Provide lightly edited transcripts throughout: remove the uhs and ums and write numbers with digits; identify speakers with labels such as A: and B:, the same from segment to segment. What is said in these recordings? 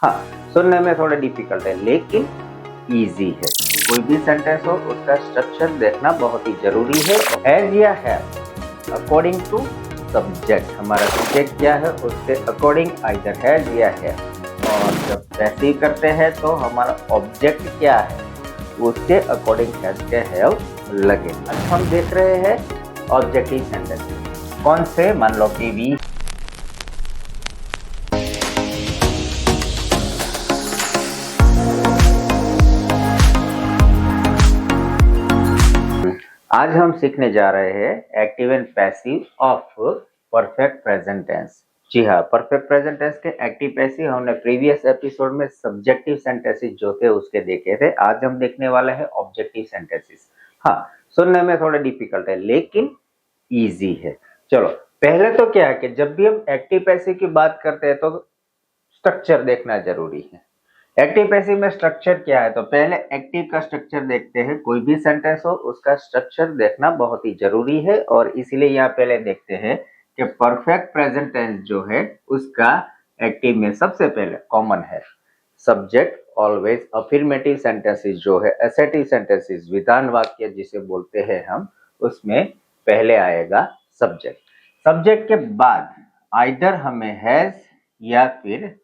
A: हाँ, सुनने में थोड़ा डिफिकल्ट है लेकिन इजी है। कोई भी सेंटेंस हो उसका स्ट्रक्चर देखना बहुत ही जरूरी है। हैज या हैव अकॉर्डिंग टू सब्जेक्ट, हमारा सब्जेक्ट क्या है उसके अकॉर्डिंग आइदर हैज या हैव। और जब पैसिव करते हैं तो हमारा ऑब्जेक्ट क्या है उसके अकॉर्डिंग हैज के हैव लगे। आज हम देख रहे हैं ऑब्जेक्टिव सेंटेंस। कौन से? मान लो कि वी आज हम सीखने जा रहे हैं active and passive of perfect present tense. जी हाँ, परफेक्ट प्रेजेंट टेंस के एक्टिव पैसिव हमने प्रीवियस एपिसोड में सब्जेक्टिव सेंटेंसेस जो थे उसके देखे थे। आज हम देखने वाले हैं ऑब्जेक्टिव सेंटेंसेस। हाँ, सुनने में थोड़ा डिफिकल्ट है लेकिन इजी है। चलो, पहले तो क्या है कि जब भी हम एक्टिव पैसिव की बात करते हैं तो स्ट्रक्चर देखना जरूरी है। एक्टिव पैसिव में स्ट्रक्चर क्या है तो पहले एक्टिव का स्ट्रक्चर देखते हैं। कोई भी सेंटेंस हो उसका स्ट्रक्चर देखना बहुत ही जरूरी है और इसीलिए यहाँ पहले देखते हैं कि परफेक्ट प्रेजेंट टेंस जो है उसका एक्टिव में सबसे पहले कॉमन है सब्जेक्ट ऑलवेज। अफर्मेटिव सेंटेंसेस जो है एसेटिव सेंटेंसेस विधान वाक्य जिसे बोलते हैं हम, उसमें पहले आएगा सब्जेक्ट। सब्जेक्ट के बाद आइदर हमें हैज या फिर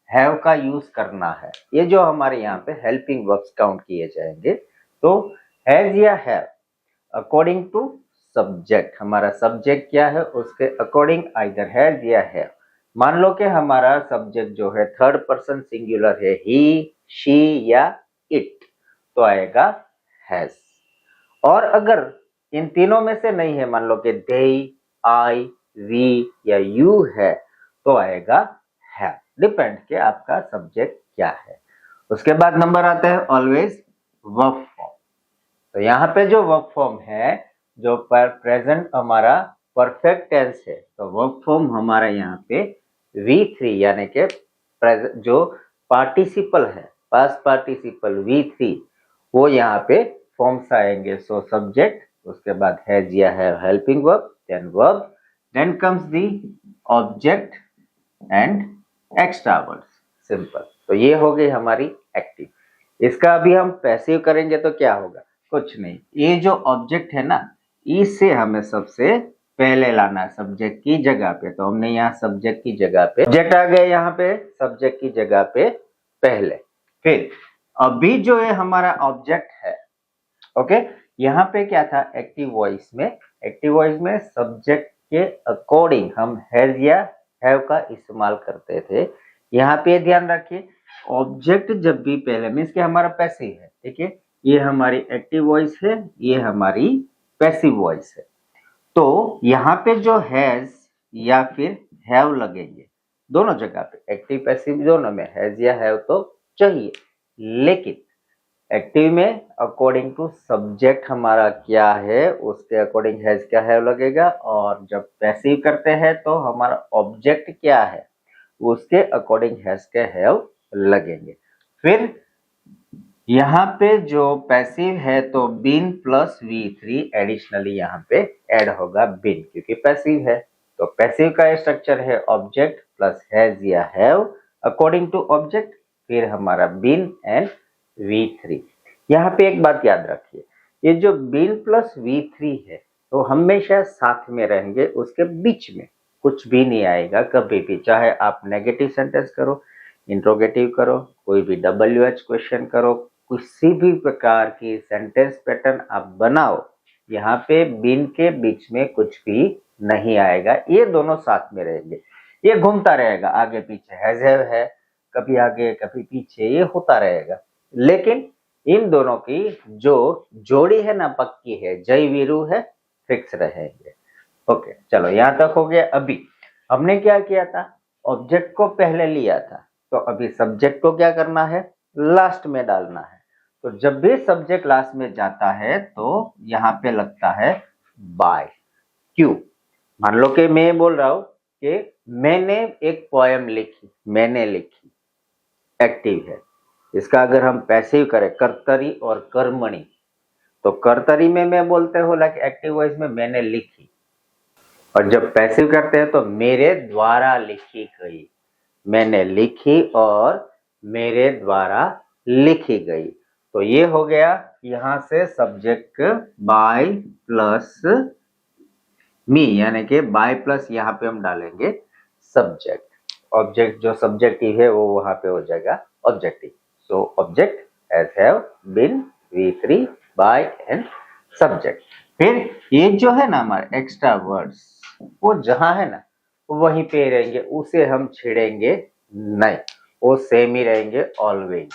A: हैव का यूज करना है। ये जो हमारे यहाँ पे हेल्पिंग वर्ब्स काउंट किए जाएंगे तो हैज या हैव अकॉर्डिंग टू सब्जेक्ट, हमारा सब्जेक्ट क्या है उसके अकॉर्डिंग आइदर हैज या हैव। मान लो कि हमारा सब्जेक्ट जो है थर्ड पर्सन सिंगुलर है, ही, शी या इट, तो आएगा हैज। और अगर इन तीनों में से नहीं है, मान लो कि दे, आई, वी या यू है, तो आएगा हैव। डिपेंड कि आपका सब्जेक्ट क्या है। उसके बाद नंबर आता है ऑलवेज वर्ब फॉर्म। तो यहाँ पे जो वर्ब फॉर्म है, जो पर प्रेजेंट हमारा परफेक्ट टेंस है, तो वर्ब फॉर्म हमारा यहाँ पे V3 यानी कि जो पार्टिसिपल है, पास्ट पार्टिसिपल V3, वो यहाँ पे फॉर्म्स आएंगे। सो सब्जेक्ट, उसके बाद हैज या have helping verb, then verb, then comes the object and extra words. Simple. तो ये हो गई हमारी एक्टिव। इसका अभी हम पैसिव करेंगे तो क्या होगा? कुछ नहीं, ये जो ऑब्जेक्ट है ना, इसे हमें सबसे पहले लाना है सब्जेक्ट की जगह पे। तो हमने यहाँ सब्जेक्ट की जगह पे ऑब्जेक्ट आ गए, यहाँ पे सब्जेक्ट की जगह पे पहले। फिर अभी जो है हमारा ऑब्जेक्ट है, ओके, यहाँ पे क्या था एक्टिव वॉइस में? एक्टिव वॉइस में सब्जेक्ट के अकॉर्डिंग हम हैज या हैव का इस्तेमाल करते थे। यहाँ पे ध्यान रखिए, ऑब्जेक्ट जब भी पहले मीन्स कि हमारा पैसिव है, ठीक है, ये हमारी एक्टिव वॉइस है, ये हमारी पैसिव वॉइस है। तो यहाँ पे जो हैज या फिर हैव लगेंगे दोनों जगह पे, एक्टिव पैसिव दोनों में हैज या हैव तो चाहिए। लेकिन एक्टिव में अकॉर्डिंग टू सब्जेक्ट हमारा क्या है उसके अकॉर्डिंग हैज क्या हैव लगेगा, और जब पैसिव करते हैं तो हमारा ऑब्जेक्ट क्या है उसके अकॉर्डिंग हैज के हैव लगेंगे। फिर यहाँ पे जो पैसिव है तो बीन प्लस V3 एडिशनली यहाँ पे ऐड होगा बीन, क्योंकि पैसिव है। तो पैसिव का स्ट्रक्चर है ऑब्जेक्ट प्लस हैज या हैव अकॉर्डिंग टू ऑब्जेक्ट, फिर हमारा बीन एंड V3। यहाँ पे एक बात याद रखिए, ये जो बीन प्लस V3 है तो हमेशा साथ में रहेंगे, उसके बीच में कुछ भी नहीं आएगा कभी भी। चाहे आप नेगेटिव सेंटेंस करो, इंट्रोगेटिव करो, कोई भी WH क्वेश्चन करो, किसी भी प्रकार की सेंटेंस पैटर्न आप बनाओ, यहाँ पे बीन के बीच में कुछ भी नहीं आएगा। ये दोनों साथ में रहेंगे, ये घूमता रहेगा आगे पीछे, हैज हैव है कभी आगे कभी पीछे, ये होता रहेगा। लेकिन इन दोनों की जो जोड़ी है ना पक्की है, जय वीरू है, फिक्स रहेंगे। ओके, चलो यहाँ तक हो गया। अभी हमने क्या किया था, ऑब्जेक्ट को पहले लिया था, तो अभी सब्जेक्ट को क्या करना है, लास्ट में डालना है। तो जब भी सब्जेक्ट लास्ट में जाता है तो यहाँ पे लगता है बाय। क्यों? मान लो कि मैं बोल रहा हूं कि मैंने एक पोएम लिखी, मैंने लिखी, एक्टिव है। इसका अगर हम पैसिव करें कर्तरी और कर्मणि, तो कर्तरी में मैं बोलते हो लाइक एक्टिव वॉइस में मैंने लिखी, और जब पैसिव करते हैं तो मेरे द्वारा लिखी गई, मैंने लिखी और मेरे द्वारा लिखी गई। तो ये हो गया यहां से सब्जेक्ट बाय प्लस मी, यानी कि बाय प्लस यहाँ पे हम डालेंगे सब्जेक्ट। ऑब्जेक्ट जो सब्जेक्टिव है वो वहां पे हो जाएगा objective. So object has have been V3 by an subject. फिर ये जो है ना हमारे एक्स्ट्रा वर्ड्स, वो जहां है ना वहीं पे रहेंगे, उसे हम छेड़ेंगे नहीं, वो सेम ही रहेंगे ऑलवेज।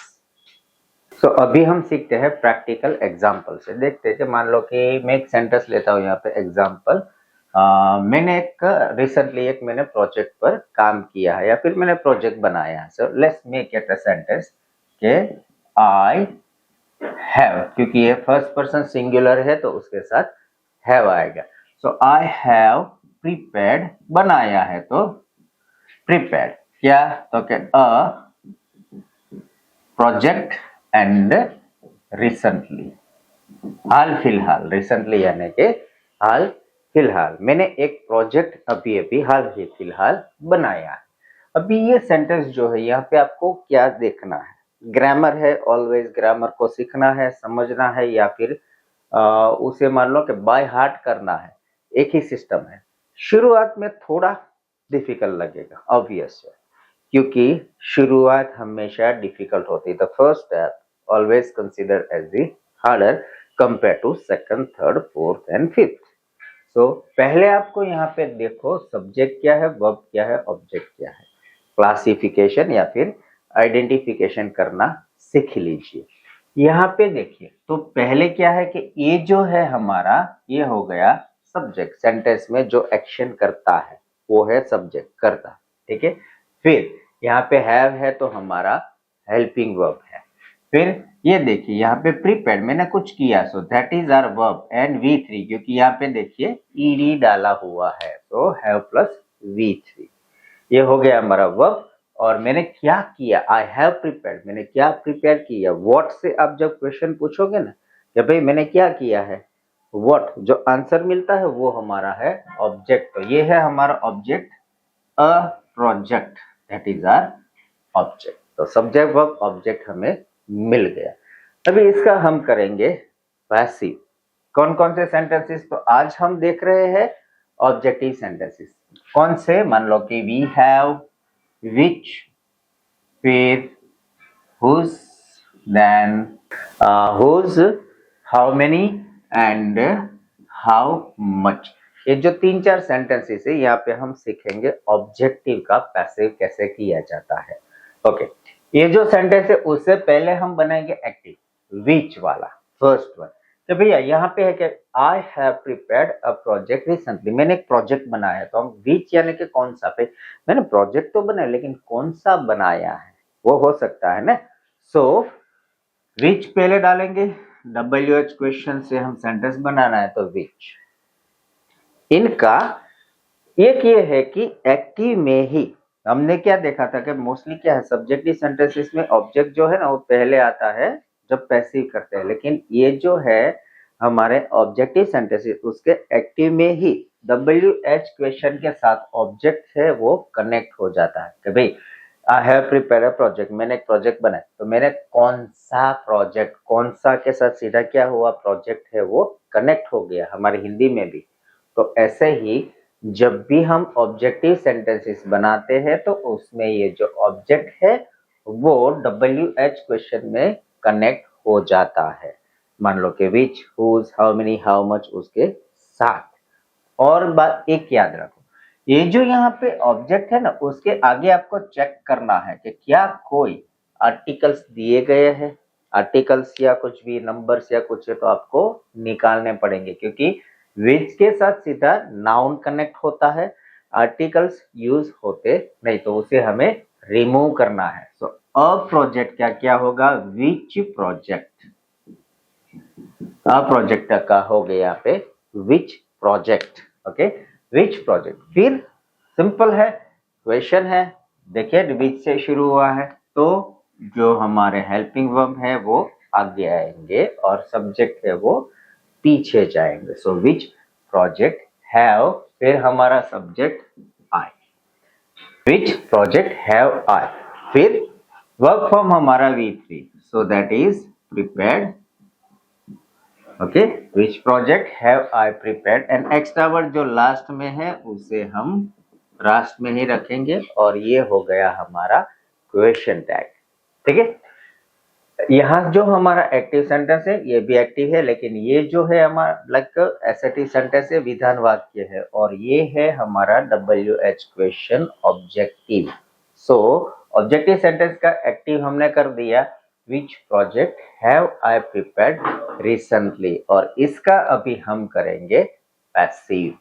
A: सो अभी हम सीखते हैं प्रैक्टिकल एग्जाम्पल से। देखते हैं, मान लो कि मैं एक सेंटेंस लेता हूँ यहाँ पे एग्जाम्पल। मैंने मैंने प्रोजेक्ट पर काम किया है या फिर मैंने प्रोजेक्ट बनाया है। So let's make it a sentence के आई हैव, क्योंकि ये फर्स्ट पर्सन सिंगुलर है तो उसके साथ हैव आएगा। सो आई हैव प्रिपेयर्ड, बनाया है तो प्रिपेयर्ड, क्या तो क्या अ प्रोजेक्ट एंड रिसेंटली, हाल फिलहाल, रिसेंटली यानी कि हाल फिलहाल मैंने एक प्रोजेक्ट अभी अभी हाल ही फिलहाल बनाया है। अभी ये सेंटेंस जो है यहाँ पे आपको क्या देखना है, ग्रामर है, ऑलवेज ग्रामर को सीखना है, समझना है, या फिर उसे मान लो कि बाय हार्ट करना है। एक ही सिस्टम है। शुरुआत में थोड़ा डिफिकल्ट लगेगा, ऑब्वियस है, क्योंकि शुरुआत हमेशा डिफिकल्ट होती है। The first step always consider as the harder compare to second, third, fourth and fifth. So पहले आपको यहाँ पे देखो सब्जेक्ट क्या है, वर्ब क्या है, ऑब्जेक्ट क्या है, क्लासिफिकेशन या फिर आइडेंटिफिकेशन करना सीख लीजिए। यहाँ पे देखिए, तो पहले क्या है कि ये जो है हमारा, ये हो गया सब्जेक्ट, सेंटेंस में जो एक्शन करता है वो है सब्जेक्ट, करता, ठीक है। फिर यहाँ पे हैव है तो हमारा हेल्पिंग वर्ब है। फिर ये देखिए यहाँ पे प्रिपेयर्ड, मैंने कुछ किया, so that is our verb and V3, क्योंकि यहाँ पे देखिए ed डाला हुआ है, तो हैव प्लस V3, ये हो गया हमारा वर्ब। और मैंने क्या किया, आई हैव प्रिपेयर्ड, मैंने क्या प्रिपेयर किया। व्हाट से आप जब क्वेश्चन पूछोगे ना कि भाई मैंने क्या किया है, व्हाट जो आंसर मिलता है वो हमारा है ऑब्जेक्ट। तो ये है हमारा object, a project, that is our object. तो सब्जेक्ट वर्ब ऑब्जेक्ट हमें मिल गया। अभी इसका हम करेंगे पैसिव। कौन कौन से सेंटेंसेस, तो आज हम देख रहे हैं ऑब्जेक्टिव सेंटेंसेस। कौन से, मान लो कि वी हैव, विच, फिर whose, then whose, how many and how much. ये जो तीन चार सेंटेंसेस है यहाँ पे हम सीखेंगे ऑब्जेक्टिव का पैसिव कैसे किया जाता है। ओके, ये जो सेंटेंस है उससे पहले हम बनाएंगे एक्टिव, विच वाला फर्स्ट वन। तो भैया यहाँ पे है कि I have prepared a project recently, मैंने एक प्रोजेक्ट बनाया है। तो हम विच यानी कि कौन सा, पे मैंने प्रोजेक्ट तो बनाया लेकिन कौन सा बनाया है वो हो सकता है ना। सो विच पहले डालेंगे, WH क्वेश्चन से हम सेंटेंस बनाना है तो विच। इनका एक ये है कि एक्टिव में ही हमने क्या देखा था कि मोस्टली क्या है, सब्जेक्टिव सेंटेंसेस में ऑब्जेक्ट जो है ना वो पहले आता है जब पैसिव करते हैं, लेकिन ये जो है हमारे ऑब्जेक्टिव सेंटेंसेस उसके एक्टिव में ही WH क्वेश्चन के साथ ऑब्जेक्ट है वो कनेक्ट हो जाता है कि भाई I have prepare a project, मैंने एक प्रोजेक्ट बनाया। तो मैंने कौन सा प्रोजेक्ट, कौन सा के साथ सीधा क्या हुआ, प्रोजेक्ट है वो कनेक्ट हो गया, हमारी हिंदी में भी। तो ऐसे ही जब भी हम ऑब्जेक्टिव सेंटेंसेस बनाते हैं तो उसमें ये जो ऑब्जेक्ट है वो WH क्वेश्चन में कनेक्ट हो जाता है। मान लो कि which, whose, how many, how much उसके साथ। और बात एक याद रखो, ये जो यहाँ पे ऑब्जेक्ट है ना उसके आगे आपको चेक करना है कि क्या कोई आर्टिकल्स दिए गए हैं, आर्टिकल्स या कुछ भी नंबर्स या कुछ है तो आपको निकालने पड़ेंगे, क्योंकि विच के साथ सीधा नाउन कनेक्ट होता है, आर्टिकल्स यूज होते नहीं, तो उसे हमें रिमूव करना है। सो अ प्रोजेक्ट क्या क्या होगा, विच प्रोजेक्ट, अ प्रोजेक्ट का हो गया यहाँ पे which project. Okay, which project. फिर सिंपल है, क्वेश्चन है, देखिए विच से शुरू हुआ है तो जो हमारे हेल्पिंग वर्ब है वो आगे आएंगे और सब्जेक्ट है वो पीछे जाएंगे। सो विच प्रोजेक्ट हैव, फिर हमारा subject I, which project have आई, फिर वर्क फॉर्म हमारा V3, so that is prepared. Okay, which project have I prepared. And extra word जो लास्ट में है उसे हम लास्ट में ही रखेंगे और ये हो गया हमारा क्वेश्चन टैग. ठीक है, यहाँ जो हमारा एक्टिव सेंटेंस है ये भी एक्टिव है, लेकिन ये जो है हमारा लाइक एसेटिव सेंटेंस है, विधान वाक्य है, और ये है हमारा WH question objective. So objective sentence का एक्टिव हमने कर दिया which project have I prepared recently, और इसका अभी हम करेंगे पैसिव.